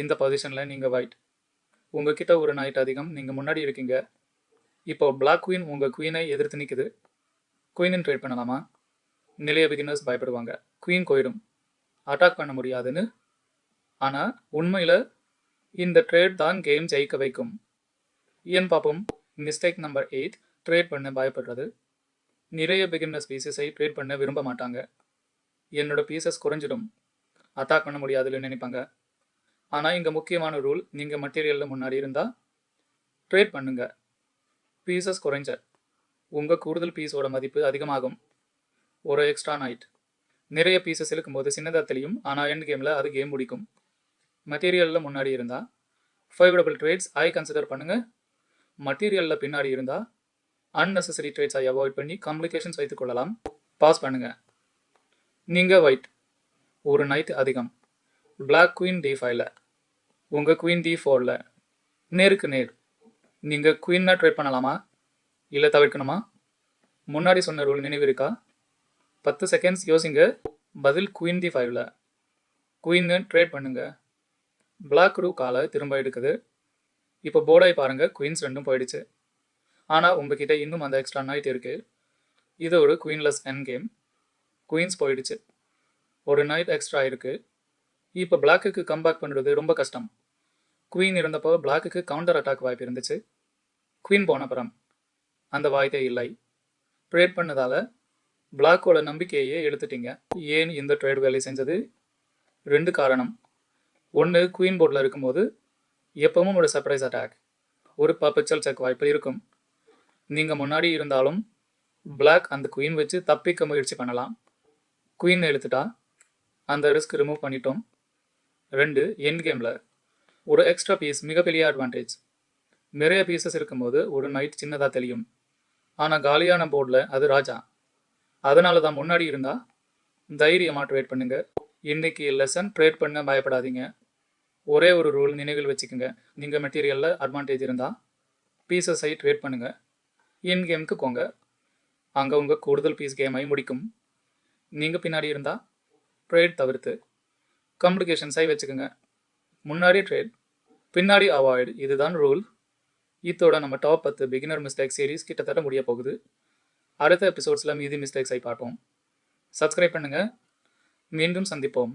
இந்த பொசிஷனில் நீங்கள் ஒயிட். உங்ககிட்ட ஒரு நைட் அதிகம், நீங்கள் முன்னாடி இருக்கீங்க. இப்போ பிளாக் குயின் உங்கள் குயினை எதிர்த்து நிற்குது. குயினின் ட்ரேட் பண்ணலாமா? நிறைய பிகினர்ஸ் பயப்படுவாங்க, குயின் போயிடும், அட்டாக் பண்ண முடியாதுன்னு. ஆனால் உண்மையில் இந்த ட்ரேட் தான் கேம் ஜெயிக்க வைக்கும். ஏன் பார்ப்போம். மிஸ்டேக் நம்பர் 8, ட்ரேட் பண்ண பயப்படுறது. நிறைய பிகினர்ஸ் பீசஸை ட்ரேட் பண்ண விரும்ப மாட்டாங்க. என்னோட பீசஸ் குறைஞ்சிடும், அட்டாக் பண்ண முடியாதுன்னு நினைப்பாங்க. ஆனால் இங்கே முக்கியமான ரூல், நீங்கள் மெட்டீரியலில் முன்னாடி இருந்தால் ட்ரேட் பண்ணுங்க. பீசஸ் குறைஞ்ச உங்கள் கூடுதல் பீஸோட மதிப்பு அதிகமாகும். ஒரு எக்ஸ்ட்ரா நைட். நிறைய பீசஸ் இருக்கும்போது சின்னதாக தெரியும், ஆனால் எண்ட் கேமில் அது கேம் முடிக்கும். மெட்டீரியலில் முன்னாடி இருந்தால் ஃபேவரபிள் ட்ரேட்ஸ் ஐ கன்சிடர் பண்ணுங்கள். மெட்டீரியலில் பின்னாடி இருந்தால் அன்னெசரி ட்ரேட்ஸை அவாய்ட் பண்ணி காம்ப்ளிகேஷன்ஸ் வைத்துக் கொள்ளலாம். பாஸ் பண்ணுங்கள். நீங்கள் ஒயிட், ஒரு நைட் அதிகம், பிளாக் குயின் D5ல, உங்கள் குயின் D4ல, நேருக்கு நேர். நீங்கள் குயின்னா ட்ரேட் பண்ணலாமா இல்லை தவிர்க்கணுமா? முன்னாடி சொன்ன ரூல் நினைவு இருக்கா? 10 செகண்ட்ஸ் யோசிங்க. பதில் குயின் D5ல. குயின்னு ட்ரேட் பண்ணுங்க. பிளாக் ரூ காலை திரும்ப எடுக்குது. இப்போ போர்டை பாருங்கள், குயின்ஸ் ரெண்டும் போயிடுச்சு. ஆனால் உங்ககிட்ட இன்னும் அந்த எக்ஸ்ட்ரா நைட் இருக்குது. இது ஒரு குயின்லெஸ் என் கேம். குயின்ஸ் போயிடுச்சு, ஒரு நைட் எக்ஸ்ட்ரா இருக்குது. இப்போ பிளாக்குக்கு கம்பேக் பண்ணுறது ரொம்ப கஷ்டம். குயின் இருந்தப்போ பிளாக்குக்கு கவுண்டர் அட்டாக் வாய்ப்பு இருந்துச்சு. குயின் போன அப்புறம் அந்த வாய்ப்பே இல்லை. ட்ரேட் பண்ணதால் பிளாக்கோட நம்பிக்கையே எடுத்துட்டீங்க. ஏன் இந்த ட்ரேட் வேலை செஞ்சது? 2 காரணம். ஒன்று, குயின் போர்டில் இருக்கும்போது எப்பவும் ஒரு சர்ப்ரைஸ் அட்டாக், ஒரு பர்பெச்சுவல் செக் வாய்ப்பு இருக்கும். நீங்கள் முன்னாடி இருந்தாலும் பிளாக் அந்த குயின் வச்சு தப்பிக்க முயற்சி பண்ணலாம். குயின் எடுத்துட்டா அந்த ரிஸ்க் ரிமூவ் பண்ணிட்டோம். 2, எண்ட் கேமில் ஒரு எக்ஸ்ட்ரா பீஸ் மிகப்பெரிய அட்வான்டேஜ். நிறைய பீசஸ் இருக்கும்போது ஒரு நைட் சின்னதாக தெரியும், ஆனால் காலியான போர்டில் அது ராஜா. அதனால தான் முன்னாடி இருந்தால் தைரியமாக ட்ரேட் பண்ணுங்க. இன்னைக்கு லெசன், ட்ரேட் பண்ண பயப்படாதீங்க. ஒரே ஒரு ரூல் நினைவில் வச்சுக்கோங்க. நீங்கள் மெட்டீரியலில் அட்வான்டேஜ் இருந்தால் பீசஸை ட்ரேட் பண்ணுங்கள். என் கேமுக்கு போங்க, அங்கே உங்கள் கூடுதல் பீஸ் கேமை முடிக்கும். நீங்கள் பின்னாடி இருந்தால் ட்ரேட் தவிர்த்து காம்ப்ளிகேஷன்ஸை வச்சுக்கோங்க. முன்னாடி ட்ரேட், பின்னாடி அவாய்டு, இதுதான் ரூல். இதோட நம்ம டாப் 10 பிகினர் மிஸ்டேக் சீரீஸ் கிட்டத்தட்ட முடிய போகுது. அடுத்த எபிசோட்ஸில் மீதி மிஸ்டேக்ஸை பார்ப்போம். சப்ஸ்கிரைப் பண்ணுங்கள். மீண்டும் சந்திப்போம்.